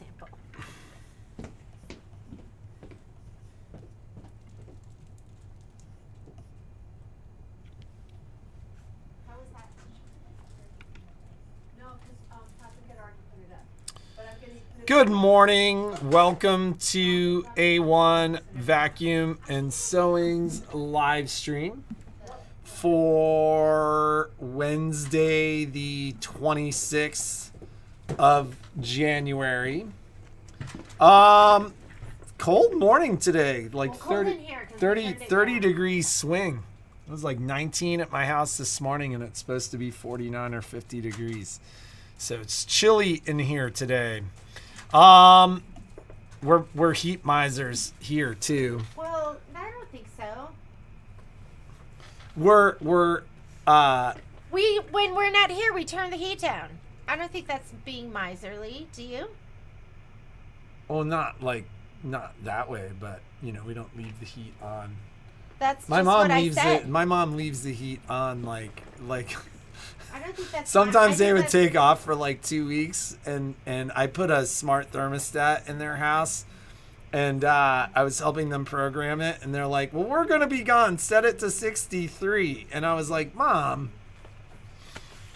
sample. How was that? No, because Patrick had already put it up. But I'm going to Good morning. Welcome to A1 Vacuum and Sewing's live stream for Wednesday, the 26th of January. Cold morning today, like 30 degrees swing. It was like 19 at my house this morning, and it's supposed to be 49 or 50 degrees. So it's chilly in here today. We're heat misers here too. Well, I don't think so. We're When we're not here, we turn the heat down. I don't think that's being miserly. Do you? well, not that way, but we don't leave the heat on. That's My just mom what leaves I said. it. My mom leaves the heat on like. I don't think that's. Sometimes I they think would that's- take off for like 2 weeks, and I put a smart thermostat in their house, and I was helping them program it, and they're like, well, we're going to be gone. Set it to 63. And I was like, Mom.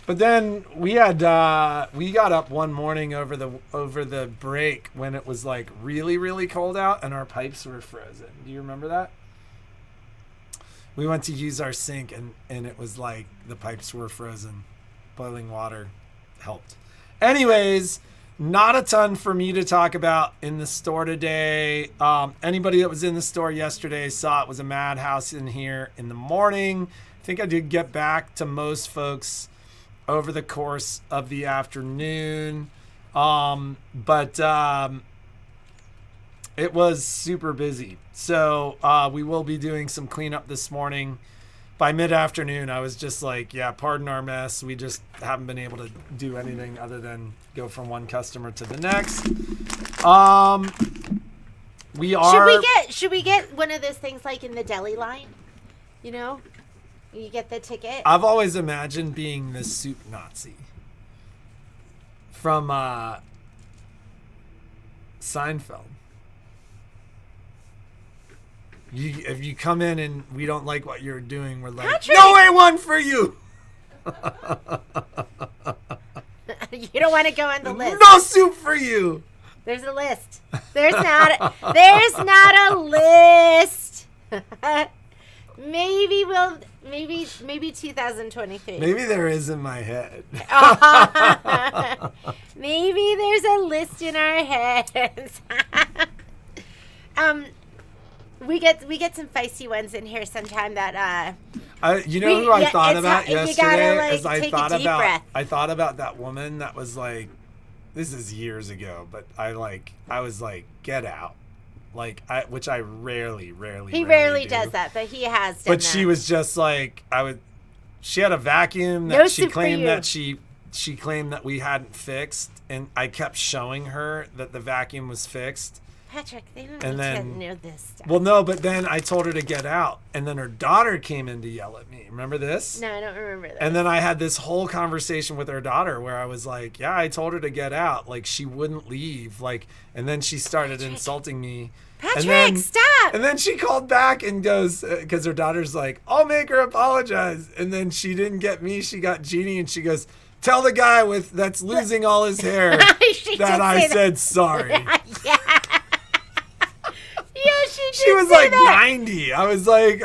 But then we got up one morning over the break when it was like really, really cold out, and our pipes were frozen. Do you remember that? We went to use our sink, and it was like the pipes were frozen. Boiling water helped. Anyways, not a ton for me to talk about in the store today. Anybody that was in the store yesterday saw it was a madhouse in here in the morning. I think I did get back to most folks over the course of the afternoon. But it was super busy. So we will be doing some cleanup this morning. By mid-afternoon, I was just like, yeah, pardon our mess. We just haven't been able to do anything other than go from one customer to the next. Should we get one of those things like in the deli line? You get the ticket. I've always imagined being the soup Nazi from Seinfeld. If you come in and we don't like what you're doing, we're like, Patrick! no A1 for you. You don't want to go on the list. No soup for you. There's a list. There's not a list. Maybe 2023. Maybe there is in my head. Maybe there's a list in our heads. We get some feisty ones in here sometime that who I thought about yesterday? I thought about that woman that was like, this is years ago, but I was like, get out. Which I rarely He rarely do. does that, but he has done But that. she was just like, she had a vacuum No that she soup for claimed you. that she claimed that we hadn't fixed, and I kept showing her that the vacuum was fixed. Patrick, they don't And need then- to know this stuff. Well, no, but then I told her to get out, and then her daughter came in to yell at me. Remember this? No, I don't remember that. And then I had this whole conversation with her daughter where I was like, yeah, I told her to get out. Like, she wouldn't leave. And then she started insulting me. Patrick, stop! And then she called back and goes, because her daughter's like, I'll make her apologize. And then she didn't get me. She got Jeannie, and she goes, tell the guy that's losing all his hair that I said sorry. Yeah. Yeah, She was like 90. I was like,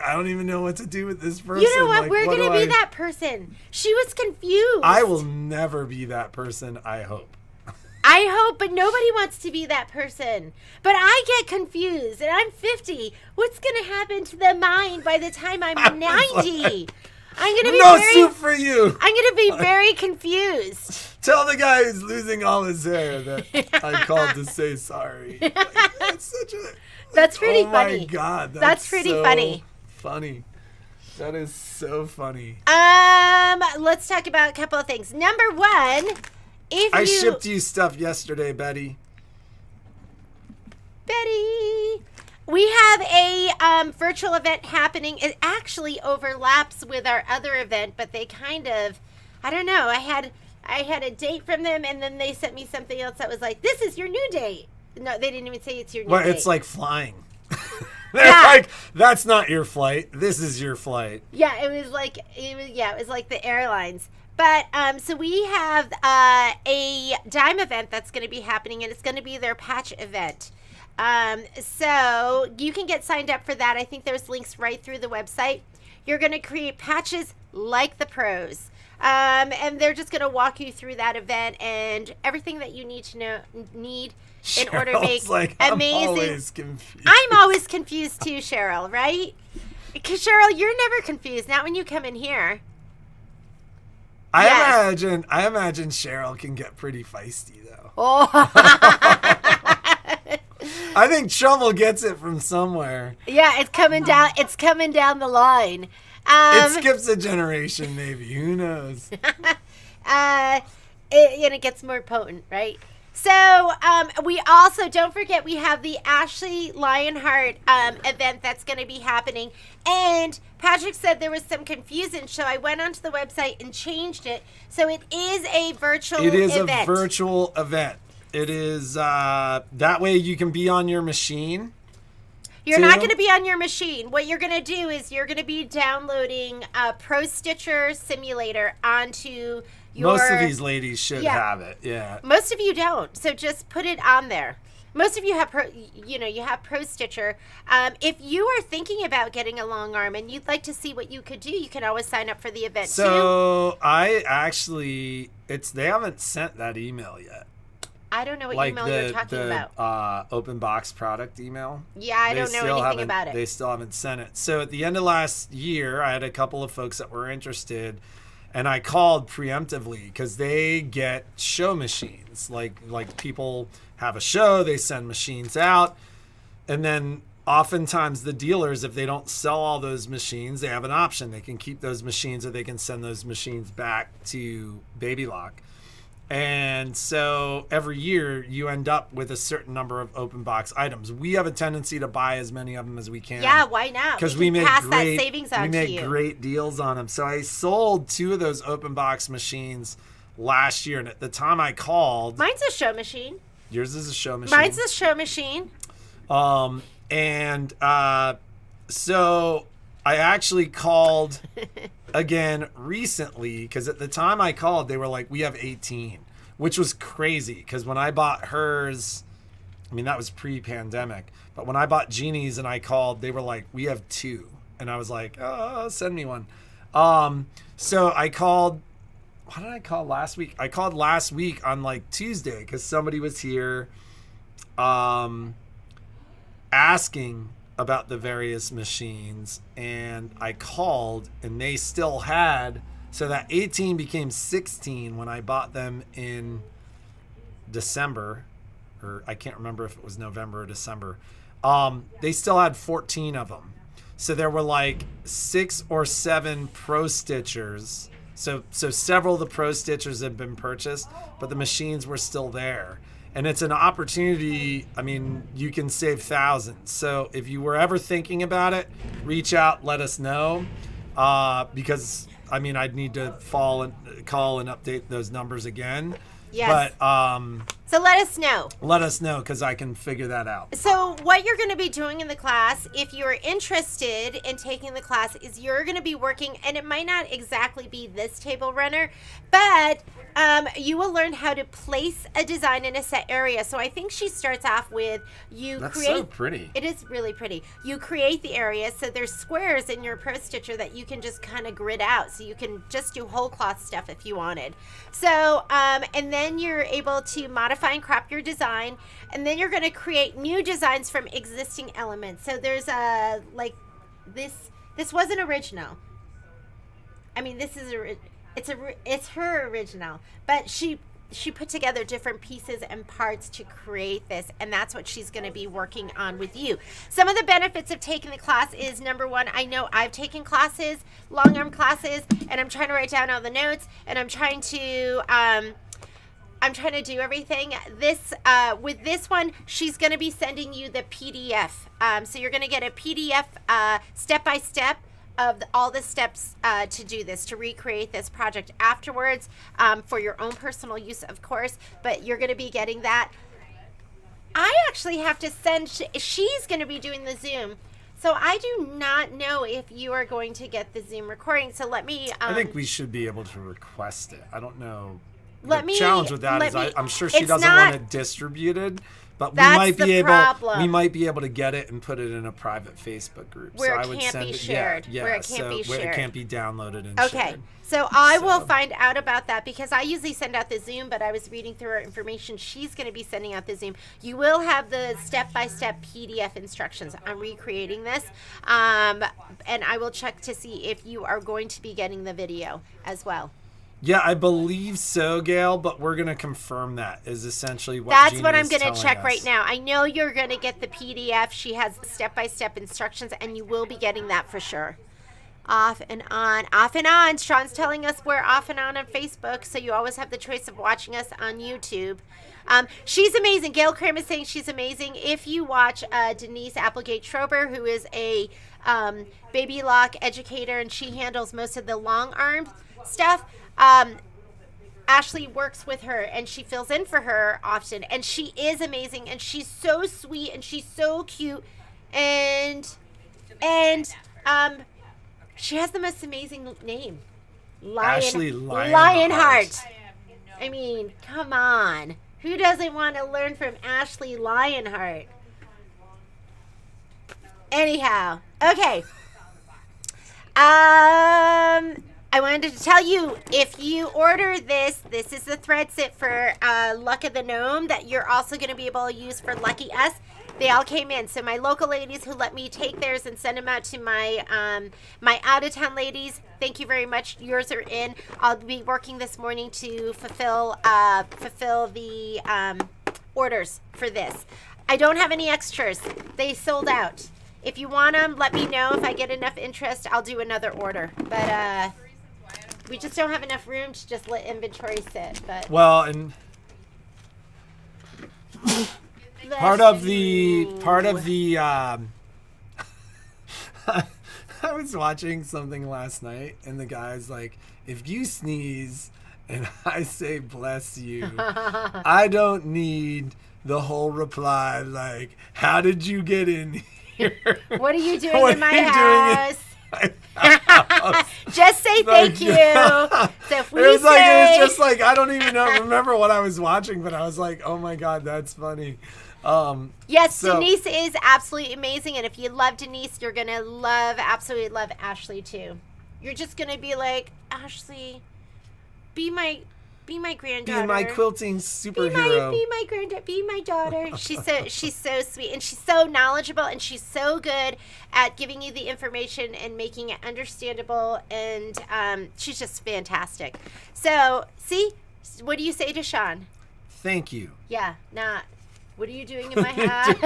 I don't even know what to do with this person. You know what? Like, We're what going do to be that person. She was confused. I will never be that person, I hope. I hope, but nobody wants to be that person. But I get confused, and I'm 50. What's going to happen to the mind by the time I'm 90? I'm going to be no soup for you. I'm going to be very confused. Tell the guy who's losing all his hair that I called to say sorry. That's pretty funny. Oh my God. That's pretty so funny. Funny. That is so funny. Let's talk about a couple of things. Number one, I shipped you stuff yesterday, Betty. We have a virtual event happening. It actually overlaps with our other event, but they kind of, I don't know. I had I had a date from them, and then they sent me something else that was like, "This is your new date." No, they didn't even say it's your new date. It's like flying. They're like, that's not your flight. This is your flight. Yeah, it was like the airlines. But so we have a Dime event that's going to be happening, and it's going to be their patch event. So you can get signed up for that. I think there's links right through the website. You're going to create patches like the pros. And they're just going to walk you through that event and everything that you need to know in order to make amazing. I'm always confused. I'm always confused too, Cheryl, right? Because Cheryl, you're never confused. Not when you come in here. I imagine Cheryl can get pretty feisty though. Oh. I think trouble gets it from somewhere. Yeah, it's coming down. It's coming down the line. It skips a generation, maybe. Who knows? And it gets more potent, right? So we also, don't forget, we have the Ashley Lionheart event that's going to be happening. And Patrick said there was some confusion, so I went onto the website and changed it. So it is a virtual event. It is a virtual event. It is, that way you can be on your machine. You're not going to be on your machine. What you're going to do is you're going to be downloading a Pro Stitcher simulator onto your... Most of these ladies should have it, yeah. Most of you don't, so just put it on there. Most of you have Pro Stitcher. If you are thinking about getting a long arm and you'd like to see what you could do, you can always sign up for the event too. So I actually, they haven't sent that email yet. I don't know what email you're talking about. Open box product email. Yeah, I don't know anything about it. They still haven't sent it. So at the end of last year, I had a couple of folks that were interested, and I called preemptively because they get show machines. Like people have a show, they send machines out, and then oftentimes the dealers, if they don't sell all those machines, they have an option. They can keep those machines or they can send those machines back to Baby Lock. And so every year you end up with a certain number of open box items. We have a tendency to buy as many of them as we can. Yeah, why not? Because we make pass that savings on to you. Great deals on them. So I sold 2 of those open box machines last year, and at the time I called, mine's a show machine. Yours is a show machine. Mine's a show machine. So I actually called again recently, because at the time I called, they were like, we have 18, which was crazy, because when I bought hers, I mean, that was pre-pandemic, but when I bought Jeannie's and I called, they were like, we have 2. And I was like, oh, send me one. So I called, what did I call last week? I called last week on like Tuesday, because somebody was here asking about the various machines, and I called, and they still had, so that 18 became 16 when I bought them in December, or I can't remember if it was November or December. They still had 14 of them, so there were like 6 or 7 Pro Stitchers. So several of the Pro Stitchers had been purchased, but the machines were still there. And it's an opportunity. I mean, you can save thousands. So if you were ever thinking about it, reach out, let us know. Because, I mean, I'd need to call and update those numbers again. Yes. But so let us know. Let us know, because I can figure that out. So what you're going to be doing in the class, if you're interested in taking the class, is you're going to be working, and it might not exactly be this table runner, but you will learn how to place a design in a set area. So I think she starts off with That's so pretty. It is really pretty. You create the area, so there's squares in your Pro Stitcher that you can just kind of grid out, so you can just do whole cloth stuff if you wanted. So and then you're able to modify and crop your design, and then you're going to create new designs from existing elements. So there's like this wasn't original. I mean, this is it's her original, but she put together different pieces and parts to create this, and that's what she's going to be working on with you. Some of the benefits of taking the class is, number one, I know I've taken classes, long arm classes, and I'm trying to write down all the notes, and I'm trying to do everything. This with this one, she's going to be sending you the PDF. So you're going to get a PDF step by step of all the steps to do this, to recreate this project afterwards, for your own personal use, of course, but you're going to be getting that. I actually have to send, she's going to be doing the Zoom. So I do not know if you are going to get the Zoom recording. So let me. I think we should be able to request it. I don't know. Let me. Challenge with that is I'm sure she it's doesn't not- want it distributed, but we That's might the be able. problem. We might be able to get it and put it in a private Facebook group. Where so it I would can't send be it, shared. Yeah, Where it can't be where shared. it can't be downloaded and Okay. shared. So I will find out about that, because I usually send out the Zoom, but I was reading through her information. She's going to be sending out the Zoom. You will have the step-by-step PDF instructions on recreating this. And I will check to see if you are going to be getting the video as well. Yeah, I believe so, Gail, but we're going to confirm that is essentially what That's Jeannie what I'm is going to telling check us. right now. I know you're going to get the PDF. She has the step-by-step instructions, and you will be getting that for sure. Off and on, off and on. Sean's telling us we're off and on Facebook, so you always have the choice of watching us on YouTube. She's amazing. Gail Cram is saying she's amazing. If you watch Denise Applegate-Schrober, who is a baby lock educator, and she handles most of the long arm stuff, Ashley works with her, and she fills in for her often, and she is amazing, and she's so sweet, and she's so cute, and she has the most amazing name. Ashley Lionheart. I mean, come on. Who doesn't want to learn from Ashley Lionheart? Anyhow, okay. I wanted to tell you, if you order this is the thread sit for Luck of the Gnome that you're also going to be able to use for Lucky Us. They all came in. So my local ladies who let me take theirs and send them out to my my out-of-town ladies, thank you very much. Yours are in. I'll be working this morning to fulfill the orders for this. I don't have any extras. They sold out. If you want them, let me know. If I get enough interest, I'll do another order. But we just don't have enough room to just let inventory sit. But Well, and part of the I was watching something last night, and the guy's like, if you sneeze and I say bless you, I don't need the whole reply like, how did you get in here? What are you doing What in my are you doing house? Just say thank you. So if we it was say, just like, I don't even remember what I was watching, but I was like, oh my God, that's funny. yes, so- Denise is absolutely amazing, and if you love Denise, you're gonna absolutely love Ashley too. You're just gonna be like, Ashley, be my granddaughter. Be my quilting superhero. Be my daughter. She's so sweet, and she's so knowledgeable, and she's so good at giving you the information and making it understandable, and she's just fantastic. So, see, what do you say to Sean? Thank you. Yeah, not. What are you doing in my house?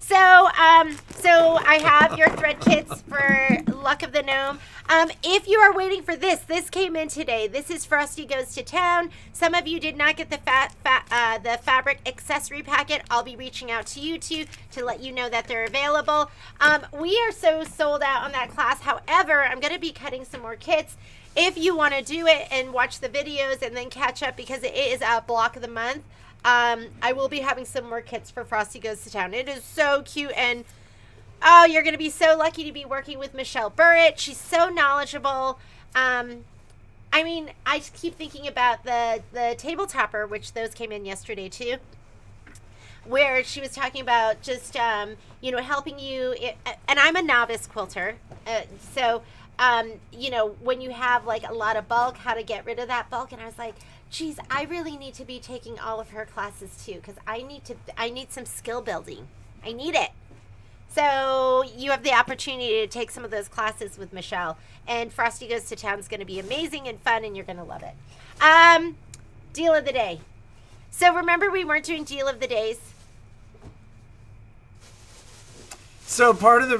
So I have your thread kits for Luck of the Gnome. If you are waiting for this came in today. This is Frosty Goes to Town. Some of you did not get the the fabric accessory packet. I'll be reaching out to you to let you know that they're available. We are so sold out on that class. However, I'm going to be cutting some more kits. If you want to do it and watch the videos and then catch up, because it is a block of the month, I will be having some more kits for Frosty Goes to Town. It is so cute, and oh, you're going to be so lucky to be working with Michelle Burritt. She's so knowledgeable. I mean, I just keep thinking about the table topper, which those came in yesterday too, where she was talking about just, helping you. And I'm a novice quilter, so when you have like a lot of bulk, how to get rid of that bulk. And I was like, geez, I really need to be taking all of her classes too, because I need some skill building. I need it. So you have the opportunity to take some of those classes with Michelle, and Frosty Goes to Town is going to be amazing and fun, and you're going to love it. Deal of the day. So remember, we weren't doing deal of the days. So part of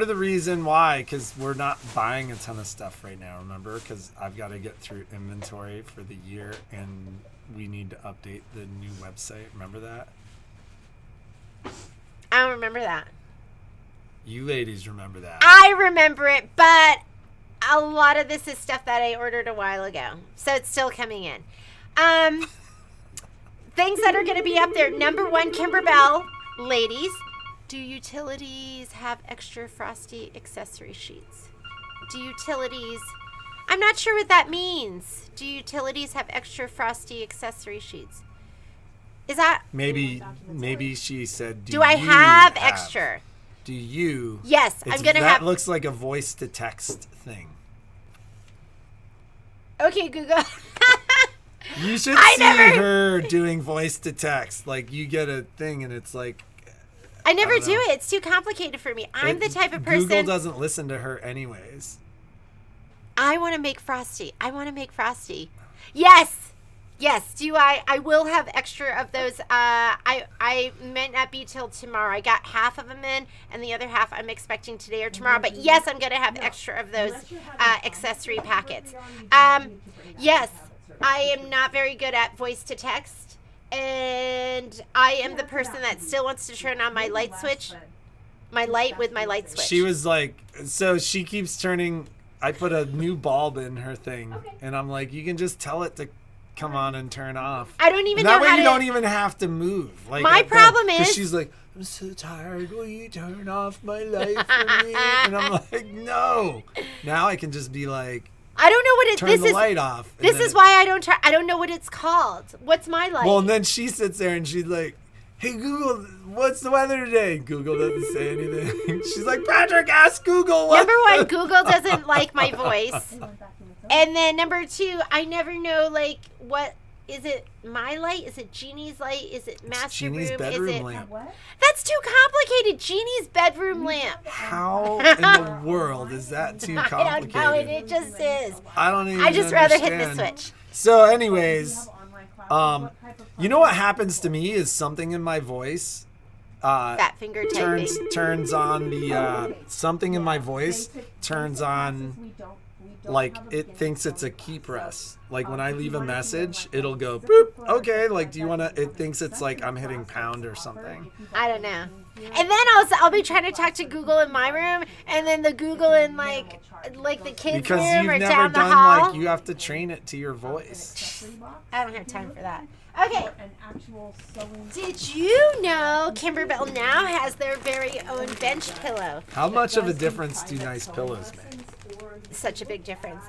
the reason why, because we're not buying a ton of stuff right now, remember? Because I've got to get through inventory for the year, and we need to update the new website. Remember that? I don't remember that. You ladies remember that. I remember it, but a lot of this is stuff that I ordered a while ago. So it's still coming in. Things that are going to be up there. Number 1, Kimberbell. Ladies, do utilities have extra frosty accessory sheets? Do utilities... I'm not sure what that means. Do utilities have extra frosty accessory sheets? Is that... Maybe she said, do I have extra? Do you? Yes, I'm going to have... That looks like a voice-to-text thing. Okay, Google. You should see her doing voice-to-text. Like, you get a thing, and it's like... I never do it. It's too complicated for me. I'm the type of person... Google doesn't listen to her anyways. I want to make frosty. Yes. Do I will have extra of those. I might not be till tomorrow. I got half of them in, and the other half I'm expecting today or tomorrow. But yes, I'm going to have extra of those accessory packets. Yes, I am not very good at voice to text, and I am the person that still wants to turn on my light switch. My light with my light switch. She was like, so she keeps turning... I put a new bulb in her thing, and I'm like, you can just tell it to come on and turn off. I don't even know how to... That way you don't even have to move. Like, my problem is... she's like, I'm so tired. Will you turn off my light for me? And I'm like, no. Now I can just be like... I don't know what it... Turn the light off. This is why I don't try... I don't know what it's called. What's my light? Well, and then she sits there and she's like, hey, Google, what's the weather today? Google doesn't say anything. She's like, Patrick, ask Google. Number 1, Google doesn't like my voice. And then number 2, I never know, like, what... Is it my light? Is it Jeannie's light? Is it master room? Jeannie's bedroom lamp. What? That's too complicated. Jeannie's bedroom lamp. How in the world is that too complicated? I don't know. It just is. I don't even I just rather hit the switch. So anyways, you know what happens to me is something in my voice Fat finger typing. turns on the something in my voice turns on, like, it thinks it's a key press. Like when I leave a message, it'll go boop. Okay, like, do you want to? It thinks it's like I'm hitting pound or something. I don't know. And then I'll be trying to talk to Google in my room, and then the Google in like the kids' Because room you've or never down the done hall. like you have to train it to your voice. I don't have time for that. Okay. Did you know Kimberbell now has their very own bench pillow? How much of a difference do nice pillows make? Such a big difference.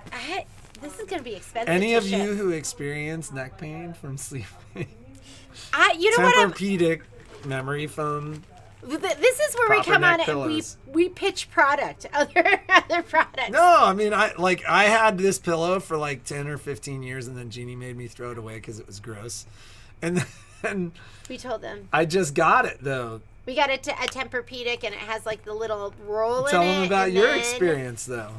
This is going to be expensive. Any to of ship. you who experience neck pain from sleeping? You know what? Tempur-Pedic memory foam. This is where we Proper come on neck and pillows. we pitch product, other products. No, I mean, I had this pillow for like 10 or 15 years, and then Jeannie made me throw it away because it was gross. And then We told them. I just got it though. We got it to a Tempur-Pedic, and it has like the little roll Tell in it. them about and your then experience though.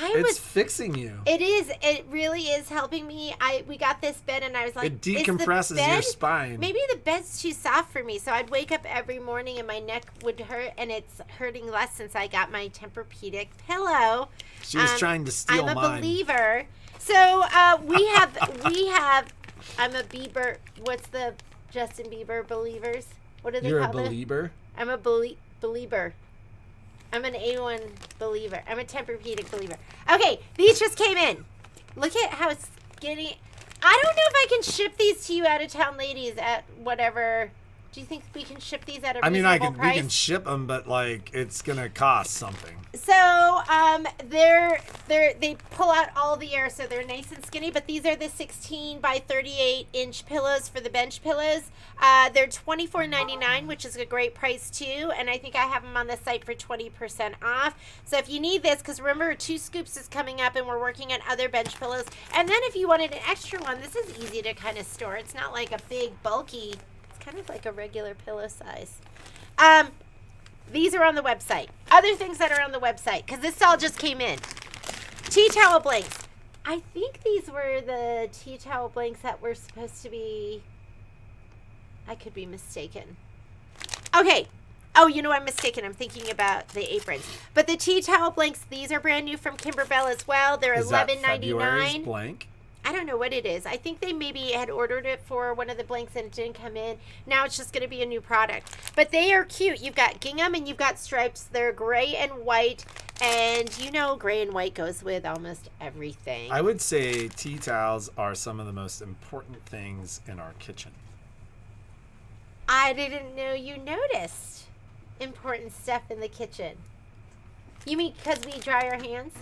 It's fixing you. It is. It really is helping me. We got this bed, and I was like, It decompresses your spine. Maybe the bed's too soft for me. So I'd wake up every morning, and my neck would hurt, and it's hurting less since I got my Tempur-Pedic pillow. She was trying to steal mine. I'm a believer. So we have. I'm a Bieber. What's the Justin Bieber believers? What do they You're call a it? believer? I'm a believer. I'm an A1 believer. I'm a Tempur-Pedic believer. Okay, these just came in. Look at how it's getting... I don't know if I can ship these to you out-of-town ladies at whatever... Do you think we can ship these at a reasonable price? We can ship them, but like it's gonna cost something. So they pull out all the air, so they're nice and skinny. But these are the 16 by 38 inch pillows for the bench pillows. They're $24.99, which is a great price too. And I think I have them on the site for 20% off. So if you need this, because remember 2 scoops is coming up, and we're working on other bench pillows. And then if you wanted an extra one, this is easy to kind of store. It's not like a big bulky. Kind of like a regular pillow size. These are on the website. Other things that are on the website, because this all just came in. Tea towel blanks. I think these were the tea towel blanks that were supposed to be... I could be mistaken. Okay. Oh, you know I'm mistaken. I'm thinking about the aprons. But the tea towel blanks, these are brand new from Kimberbell as well. They're Is that $11.99. February's blank? I don't know what it is. I think they maybe had ordered it for one of the blanks and it didn't come in. Now it's just going to be a new product. But they are cute. You've got gingham and you've got stripes. They're gray and white. And you know gray and white goes with almost everything. I would say tea towels are some of the most important things in our kitchen. I didn't know you noticed important stuff in the kitchen. You mean because we dry our hands?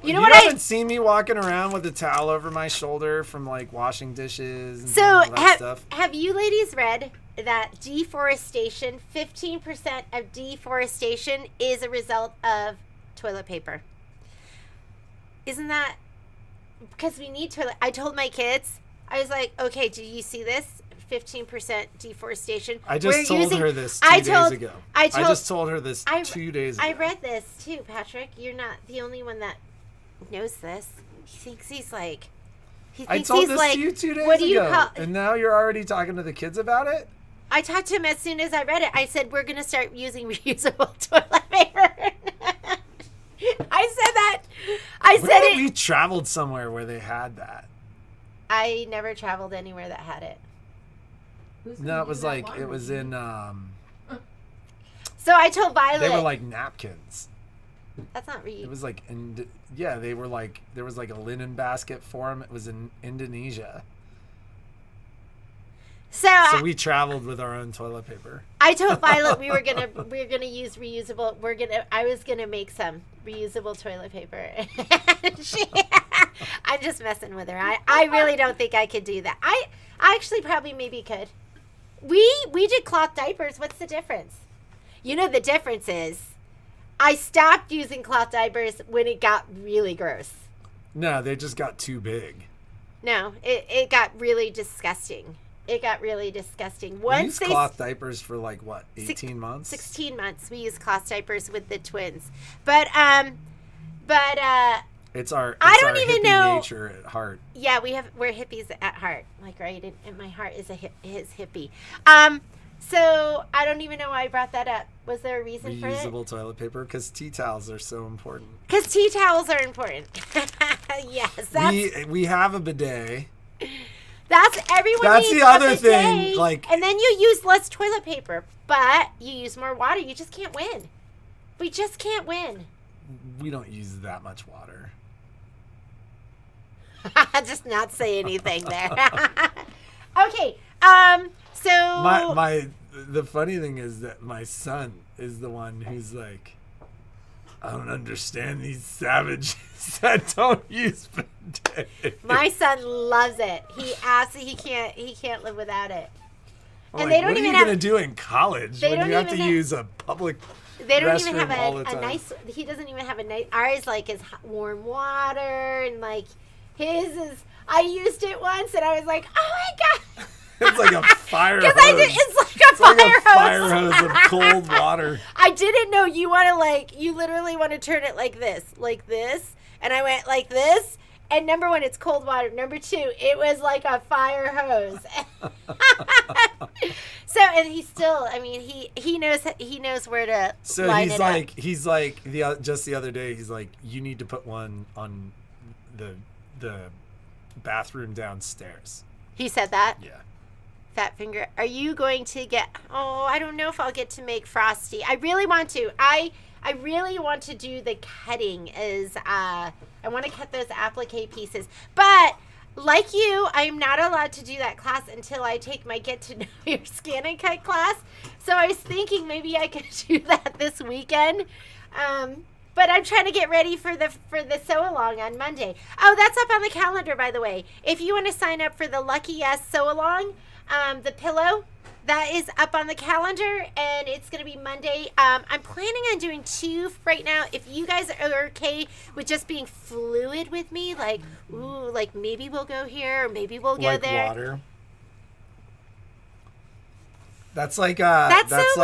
You know what? You haven't seen me walking around with a towel over my shoulder from like washing dishes and all that stuff. Have you ladies read that deforestation, 15% of deforestation is a result of toilet paper? Isn't that because we need toilet? I told my kids, I was like, okay, do you see this? 15% deforestation. I just told her this 2 days ago. I just told her this 2 days ago. I read this too, Patrick. You're not the only one that knows this. He thinks he's like. I told this to you 2 days ago, and now you're already talking to the kids about it? I talked to him as soon as I read it. I said, we're going to start using reusable toilet paper. I said that. We traveled somewhere where they had that. I never traveled anywhere that had it. No, it was in. So I told Violet. They were like napkins. That's not reusable. It was like, they were like, there was like a linen basket for them. It was in Indonesia. So we traveled with our own toilet paper. I told Violet we were gonna use reusable. I was gonna make some reusable toilet paper. I'm just messing with her. I really don't think I could do that. I actually probably maybe could. We did cloth diapers. What's the difference? You know the difference is I stopped using cloth diapers when it got really gross. No, they just got too big. No, it got really disgusting. It got really disgusting. We used cloth diapers for like what, 18 months? 16 months. We used cloth diapers with the twins. But it's our hippie nature at heart. Yeah, we're hippies at heart. Like right, and my heart is hippie. So I don't even know why I brought that up. Was there a reason for it? Reusable toilet paper, because tea towels are so important. Because tea towels are important. Yes, we have a bidet. Everyone That's needs the other a thing. bidet, Like, and then you use less toilet paper, but you use more water. You just can't win. We just can't win. We don't use that much water. Just not say anything there. Okay. So the funny thing is that my son is the one who's like, I don't understand these savages that don't use bidets. My son loves it. He can't live without it. I'm and like, they don't what even are you going to do in college when you have to use a public They don't even have a nice. He doesn't even have a nice. Ours like is warm water and like his is. I used it once and I was like, oh my god. It's like a fire hose. It's like a fire hose of cold water. I didn't know you want to you literally want to turn it like this, and I went like this. And number one, it's cold water. Number two, it was like a fire hose. So, and he still, I mean, he knows where to. So line he's it like, up. he's like just the other day, he's like, you need to put one on the bathroom downstairs. He said that? Yeah. Fat finger. Are you going to get? Oh, I don't know if I'll get to make Frosty. I really want to. I really want to do the cutting. I want to cut those applique pieces, but like you, I'm not allowed to do that class until I take my Get to Know Your Scan and Cut class. So I was thinking maybe I could do that this weekend. But I'm trying to get ready for the sew along on Monday. Oh, that's up on the calendar, by the way. If you want to sign up for the Lucky Yes sew along, the pillow, that is up on the calendar, and it's going to be Monday. I'm planning on doing 2 right now. If you guys are okay with just being fluid with me, like, ooh, like maybe we'll go here, or maybe we'll go there. Like water. That's like yes. That's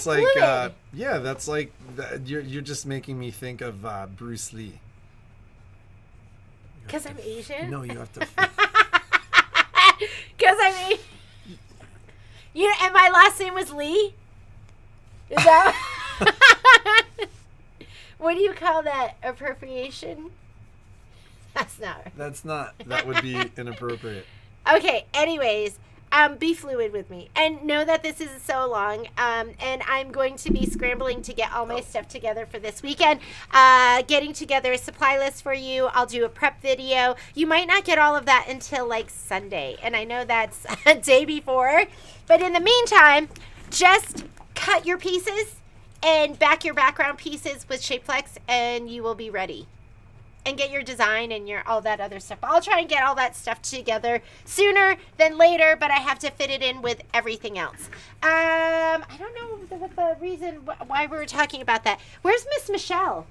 like fluid. Yeah. That's like you're just making me think of Bruce Lee. Because I'm Asian. No, you have to. Because I mean. You know, and my last name was Lee? Is that... What do you call that? Appropriation? That's not. That would be inappropriate. Okay, anyways, be fluid with me. And know that this is so long. And I'm going to be scrambling to get all my stuff together for this weekend. Getting together a supply list for you. I'll do a prep video. You might not get all of that until like Sunday. And I know that's a day before. But in the meantime, just cut your pieces and back your background pieces with Shapeflex and you will be ready. And get your design and your all that other stuff. I'll try and get all that stuff together sooner than later, but I have to fit it in with everything else. I don't know what the reason why we were talking about that. Where's Miss Michelle?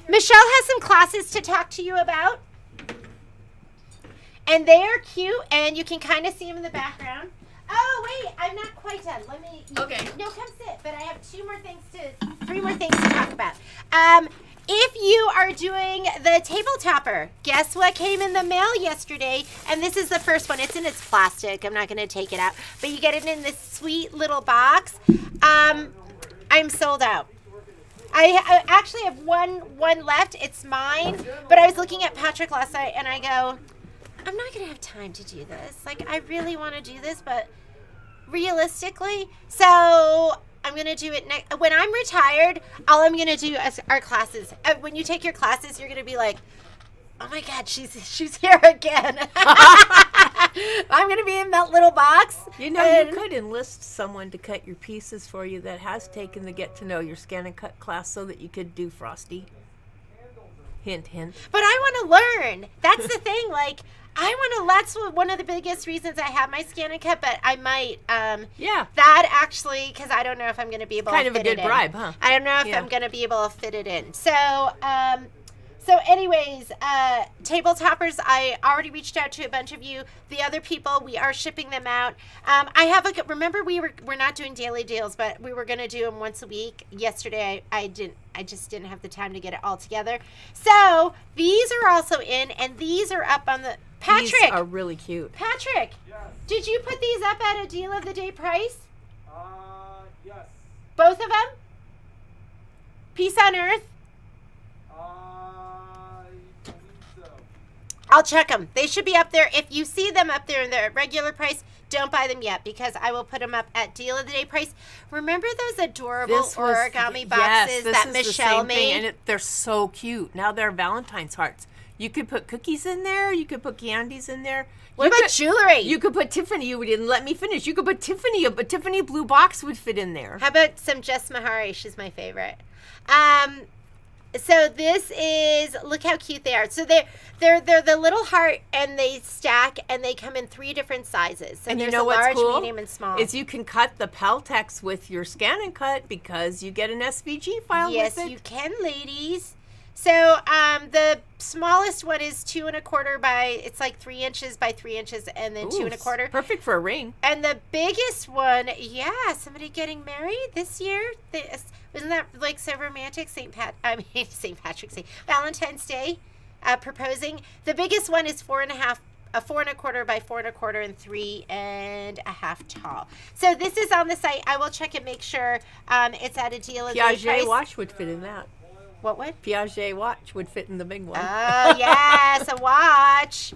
Michelle has some classes to talk to you about. And they are cute, and you can kind of see them in the background. Oh, wait, I'm not quite done. Let me... Okay. No, come sit, but I have three more things to talk about. If you are doing the table topper, guess what came in the mail yesterday? And this is the first one. It's in its plastic. I'm not going to take it out. But you get it in this sweet little box. I'm sold out. I actually have one left. It's mine. But I was looking at Patrick last night, and I go, I'm not going to have time to do this. Like, I really want to do this, but realistically. So... I'm going to do it next. When I'm retired, all I'm going to do is our classes. When you take your classes, you're going to be like, oh my God, she's here again. I'm going to be in that little box. You know, you could enlist someone to cut your pieces for you that has taken the Get to Know Your Scan and Cut class so that you could do Frosty. Hint, hint. But I want to learn. That's the thing. Like, that's one of the biggest reasons I have my scan and cut, but I might, that actually, because I don't know if I'm going to be able to fit it in. Kind of a good bribe, huh? I don't know if I'm going to be able to fit it in. So anyways, table toppers, I already reached out to a bunch of you. The other people, we are shipping them out. Remember we're not doing daily deals, but we were going to do them once a week. Yesterday, I just didn't have the time to get it all together. So these are also in, and these are up on the, Patrick. These are really cute. Patrick, Yes. Did you put these up at a deal of the day price? Yes. Both of them? Peace on Earth? I believe so. I'll check them. They should be up there. If you see them up there in their regular price, don't buy them yet because I will put them up at deal of the day price. Remember those adorable origami boxes that Michelle made? And they're so cute. Now they're Valentine's hearts. You could put cookies in there. You could put candies in there. What about jewelry? You could put Tiffany. You didn't let me finish. You could put Tiffany. A Tiffany blue box would fit in there. How about some Jess Mahari? She's my favorite. So this is, look how cute they are. So they're the little heart, and they stack, and they come in 3 different sizes. So and there's you know what's large, cool? medium, and small. Is you can cut the Peltex with your scan and cut because you get an SVG file with it. Yes, you can, ladies. So the smallest one is 2 1/4 by, it's like 3 inches by 3 inches, and then 2 1/4. Perfect for a ring. And the biggest one, somebody getting married this year. Wasn't that like so romantic? St. Patrick's Day, Valentine's Day, proposing. The biggest one is 4 1/4 by 4 1/4 and 3 1/2 tall. So this is on the site. I will check and make sure it's at a deal of the day price. Piaget watch would fit in that. What would? Piaget watch would fit in the big one. Oh, yes, a watch.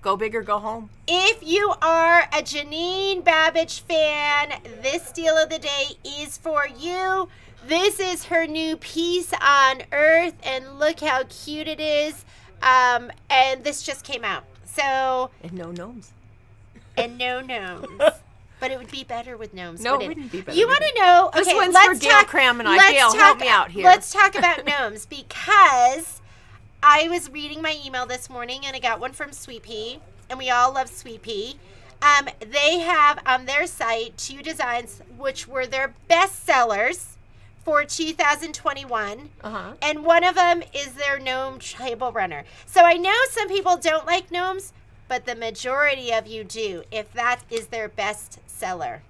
Go big or go home. If you are a Janine Babbage fan, this deal of the day is for you. This is her new Peace on Earth, and look how cute it is. And this just came out. So. And no gnomes. And no gnomes. But it would be better with gnomes. No, it wouldn't be better. You want to know? Okay, this one's let's for Gail talk. Cram and I. Gail, help me out here. Let's talk about gnomes because I was reading my email this morning and I got one from Sweet Pea, and we all love Sweet Pea. They have on their site 2 designs which were their best sellers for 2021, and one of them is their gnome table runner. So I know some people don't like gnomes, but the majority of you do, if that is their best seller.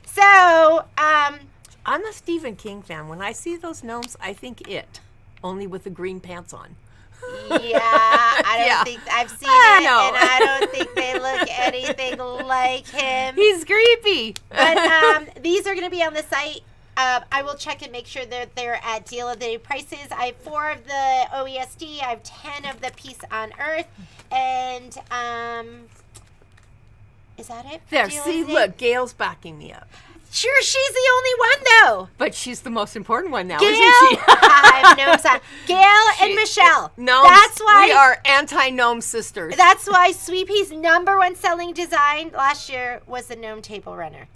So, I'm a Stephen King fan. When I see those gnomes, I think It, only with the green pants on. Yeah, I don't think I've seen it, and I don't think they look anything like him. He's creepy. But these are going to be on the site I will check and make sure that they're at deal of the day prices. I have 4 of the OESD. I have 10 of the Peace on Earth. And, is that it? for There, deal of see, the day? look, Gail's backing me up. Sure, she's the only one, though. But she's the most important one now, Gail, isn't she? I have Gnome's on. Gail and Michelle. Gnomes, That's why we are anti-gnome sisters. That's why Sweet Pea's #1 selling design last year was the Gnome Table Runner.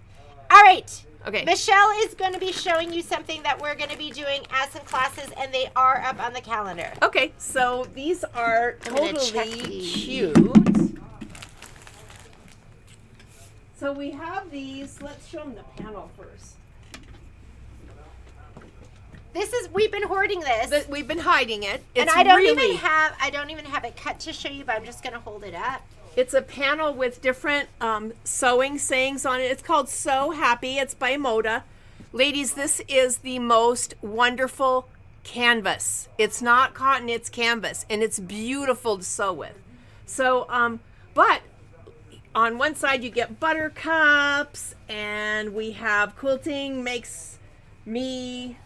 All right. Okay. Michelle is going to be showing you something that we're going to be doing as some classes, and they are up on the calendar. Okay, so these are I'm gonna check totally these. cute. So we have these. Let's show them the panel first. We've been hoarding this. We've been hiding it. It's And I don't really, even have it cut to show you, but I'm just going to hold it up. It's a panel with different sewing sayings on it. It's called So Happy. It's by Moda. Ladies, this is the most wonderful canvas. It's not cotton, it's canvas, and it's beautiful to sew with. So, but on one side you get buttercups, and we have quilting makes me,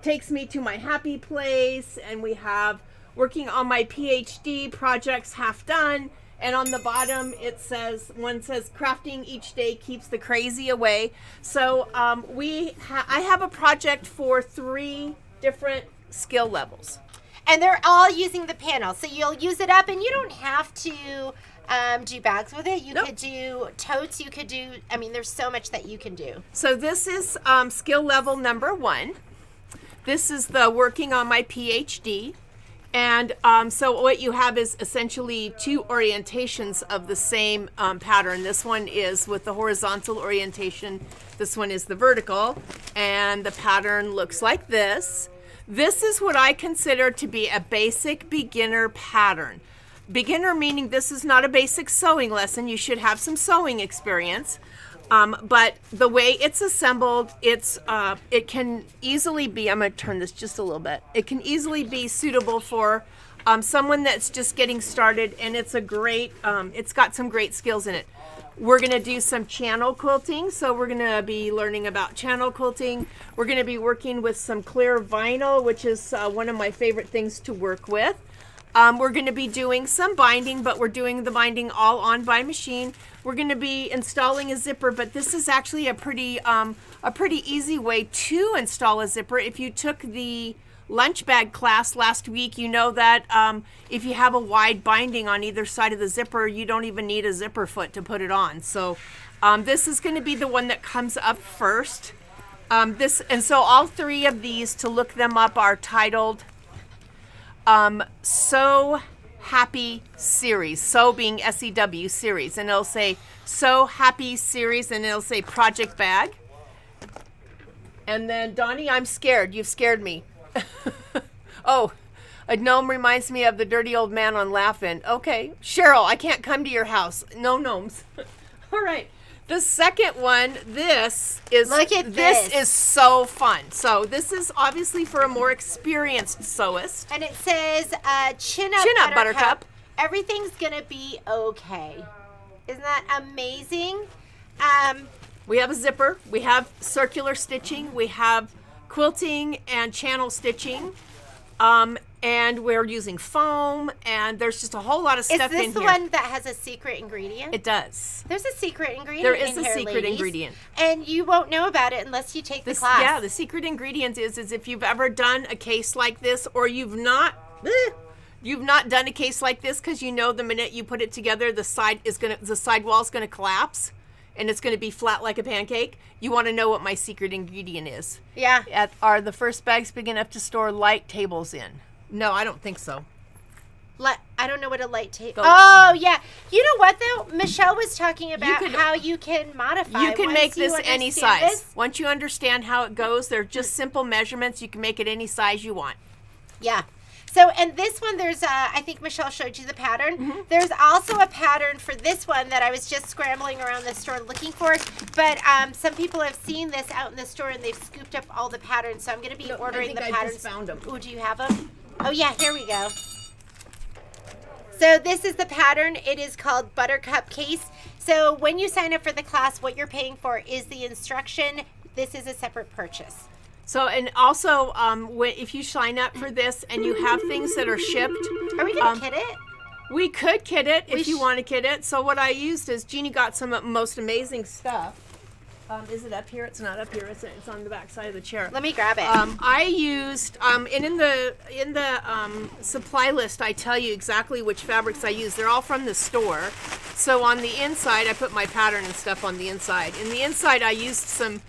takes me to my happy place, and we have working on my PhD projects half done. And on the bottom, it says, one says, crafting each day keeps the crazy away. So I have a project for 3 different skill levels. And they're all using the panel. So you'll use it up, and you don't have to do bags with it. You could do totes. You could do, there's so much that you can do. So this is skill level #1. This is the working on my PhD. And so what you have is essentially 2 orientations of the same pattern. This one is with the horizontal orientation. This one is the vertical. And the pattern looks like this. This is what I consider to be a basic beginner pattern. Beginner meaning this is not a basic sewing lesson. You should have some sewing experience. But the way it's assembled, it can easily be, I'm going to turn this just a little bit. It can easily be suitable for someone that's just getting started, and it's a great, it's got some great skills in it. We're going to do some channel quilting, so we're going to be learning about channel quilting. We're going to be working with some clear vinyl, which is one of my favorite things to work with. We're going to be doing some binding, but we're doing the binding all on by machine. We're going to be installing a zipper, but this is actually a pretty easy way to install a zipper. If you took the lunch bag class last week, you know that if you have a wide binding on either side of the zipper, you don't even need a zipper foot to put it on. So this is going to be the one that comes up first. So all 3 of these, to look them up, are titled So Happy Series, So being SEW series, and it'll say So Happy Series, and it'll say Project Bag. And then Donnie, I'm scared. You've scared me. Oh, a gnome reminds me of the dirty old man on Laugh-In. Okay, Cheryl, I can't come to your house. No gnomes. All right. The second one, this is so fun. So this is obviously for a more experienced sewist. And it says, chin up, Buttercup. Everything's going to be okay. Isn't that amazing? We have a zipper. We have circular stitching. We have quilting and channel stitching. And we're using foam, and there's just a whole lot of stuff in here. Is this the one that has a secret ingredient? It does. There's a secret ingredient There is in a here, secret ladies. ingredient. And you won't know about it unless you take the class. Yeah, the secret ingredient is if you've ever done a case like this, or you've not done a case like this, because you know the minute you put it together, the sidewall is gonna collapse, and it's gonna be flat like a pancake. You want to know what my secret ingredient is. Yeah. Are the first bags big enough to store light tables in? No, I don't think so. I don't know what a light table. Oh yeah. You know what though? Michelle was talking about how you can modify. You can make this any size. This. Once you understand how it goes, they're just simple measurements. You can make it any size you want. Yeah. So, and this one, there's, I think Michelle showed you the pattern. Mm-hmm. There's also a pattern for this one that I was just scrambling around the store looking for. But some people have seen this out in the store, and they've scooped up all the patterns. So I'm going to be ordering the patterns. I just found them. Oh, do you have them? Oh, yeah, here we go. So this is the pattern. It is called Buttercup Case. So when you sign up for the class, what you're paying for is the instruction this is a separate purchase. So, and also, if you sign up for this and you have things that are shipped, Are we gonna kit it? we could kit it if you sh- want to kit it. So what I used is Jeannie got some most amazing stuff. Is it up here? It's not up here. It's on the back side of the chair. Let me grab it. I used and in the supply list I tell you exactly which fabrics I use. They're all from the store. So on the inside I put my pattern and stuff on the inside. In the inside I used some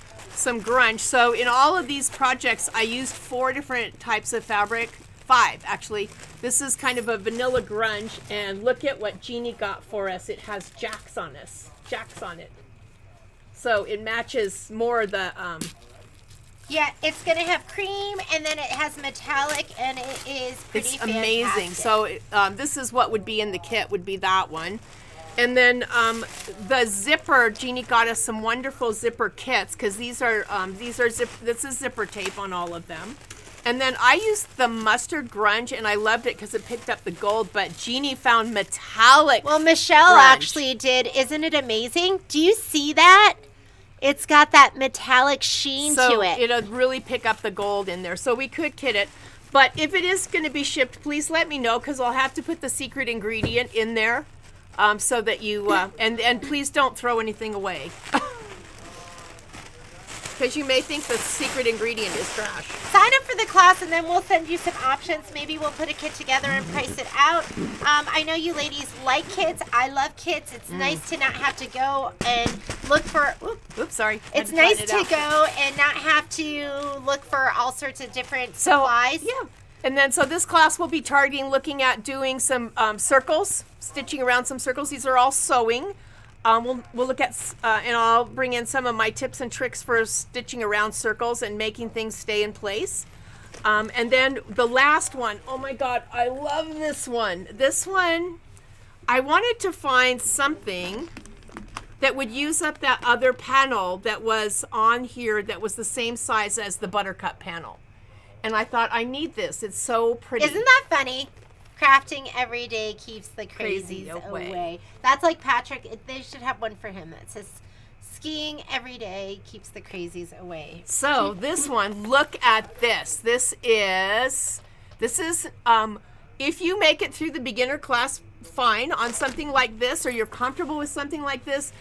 grunge. So in all of these projects I used 4 different types of fabric. 5 actually. This is kind of a vanilla grunge, and look at what Jeannie got for us. It has jacks on it. So it matches more the yeah, it's gonna have cream, and then it has metallic, and it is pretty it's amazing. fantastic. So this is what would be in the kit, would be that one. And then the zipper, Jeannie got us some wonderful zipper kits, because this is zipper tape on all of them. And then I used the mustard grunge, and I loved it because it picked up the gold, but Jeannie found metallic. Well, Michelle grunge. actually did. Isn't it amazing? Do you see that? It's got that metallic sheen So to it. it'll really pick up the gold in there. So we could kit it. But if it is going to be shipped, please let me know, because I'll have to put the secret ingredient in there, so that you, and please don't throw anything away. Because you may think the secret ingredient is trash. Sign up for the class, and then we'll send you some options. Maybe we'll put a kit together and price it out. I know you ladies like kits. I love kits. It's nice to not have to go and look for... Oops, sorry. It's nice to go and not have to look for all sorts of different supplies. Yeah. And then, so this class will be targeting looking at doing some circles, stitching around some circles. These are all sewing. We'll look at, and I'll bring in some of my tips and tricks for stitching around circles and making things stay in place. And then the last one, oh my God, I love this one. This one, I wanted to find something that would use up that other panel that was on here that was the same size as the buttercup panel. And I thought, I need this. It's so pretty. Isn't that funny? Crafting every day keeps the Crazy crazies away. away. That's like Patrick. They should have one for him that says, skiing every day keeps the crazies away. So this one, look at this. This is, if you make it through the beginner class fine on something like this, or you're comfortable with something like this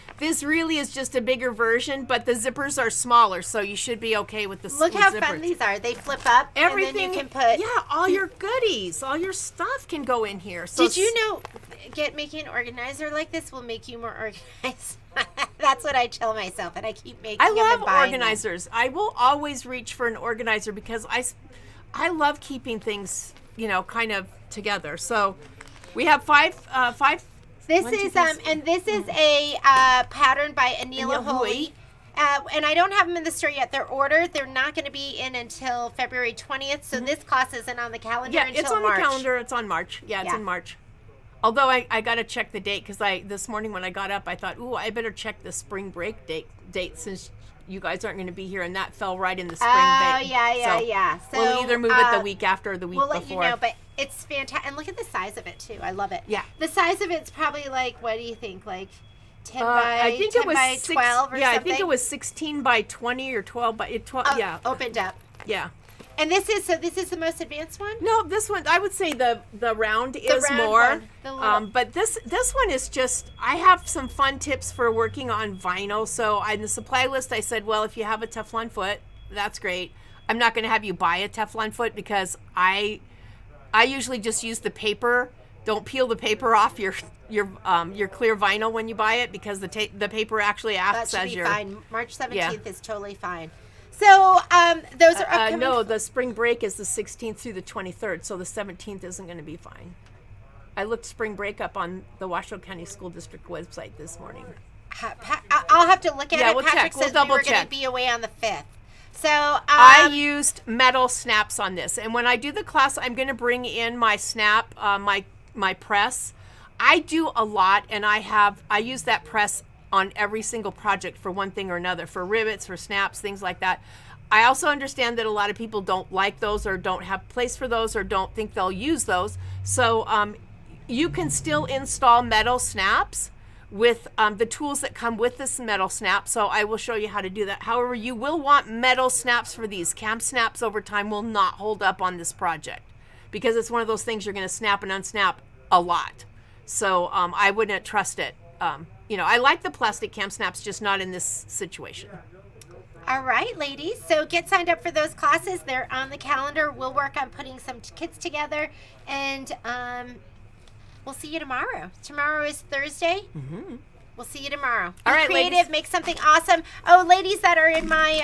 really is just a bigger version, but the zippers are smaller, so you should be okay with the Look how zippers. fun these are. They flip up, Everything, and then you can put... yeah, all your goodies, all your stuff can go in here. So Did you know making an organizer like this will make you more organized? That's what I tell myself, and I keep making I them love and buying them. organizers. I will always reach for an organizer because I love keeping things, kind of together. So we have five. This One, two, is three, and this is a pattern by Anila Anila Holy. And I don't have them in the store yet. They're ordered. They're not going to be in until February 20th. So this class isn't on the calendar Yeah, until it's on March. the calendar. It's on March. Yeah, it's Yeah. in March. Although I got to check the date because this morning when I got up, I thought, ooh, I better check the spring break date since you guys aren't going to be here, and that fell right in the spring break. Yeah. So we'll either move it the week after or the week We'll before. let you know, but it's fantastic. And look at the size of it too. I love it. Yeah. The size of it's probably like, what do you think? Like 10 I think 10 it was by 12 or yeah, something? I think it was 16 by 20 or 12 by 12. Oh, Yeah, opened up. yeah. And this is the most advanced one? No, this one I would say the round is round more. one, the little- But this one is just, I have some fun tips for working on vinyl. So in the supply list I said, well, if you have a Teflon foot, that's great. I'm not going to have you buy a Teflon foot because I usually just use the paper. Don't peel the paper off your clear vinyl when you buy it because the paper actually That acts should as be your fine. March 17th Yeah. is totally fine. So those are upcoming. no, the spring break is the 16th through the 23rd, so the 17th isn't going to be fine. I looked spring break up on the Washoe County School District website this morning. I'll have to look at Yeah, it. we'll Patrick check. We'll says double we were going to check. be away on the 5th. So I used metal snaps on this, and when I do the class, I'm going to bring in my snap, my press. I do a lot, and I use that press on every single project for one thing or another, for rivets, for snaps, things like that. I also understand that a lot of people don't like those or don't have place for those or don't think they'll use those. So you can still install metal snaps, with the tools that come with this metal snap. So I will show you how to do that. However, you will want metal snaps for these. Cam snaps over time will not hold up on this project because it's one of those things you're going to snap and unsnap a lot. So I wouldn't trust it. I like the plastic cam snaps, just not in this situation. All right, ladies. So get signed up for those classes. They're on the calendar. We'll work on putting some kits together, and we'll see you tomorrow. Tomorrow is Thursday. Mm-hmm. We'll see you tomorrow. All Be right, creative. ladies. Make something awesome. Oh, ladies that are in my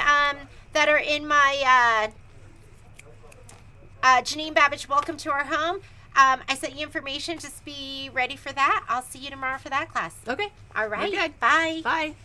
Janine Babbage, welcome to our home. I sent you information. Just be ready for that. I'll see you tomorrow for that class. Okay. All right. We're good. Bye. Bye.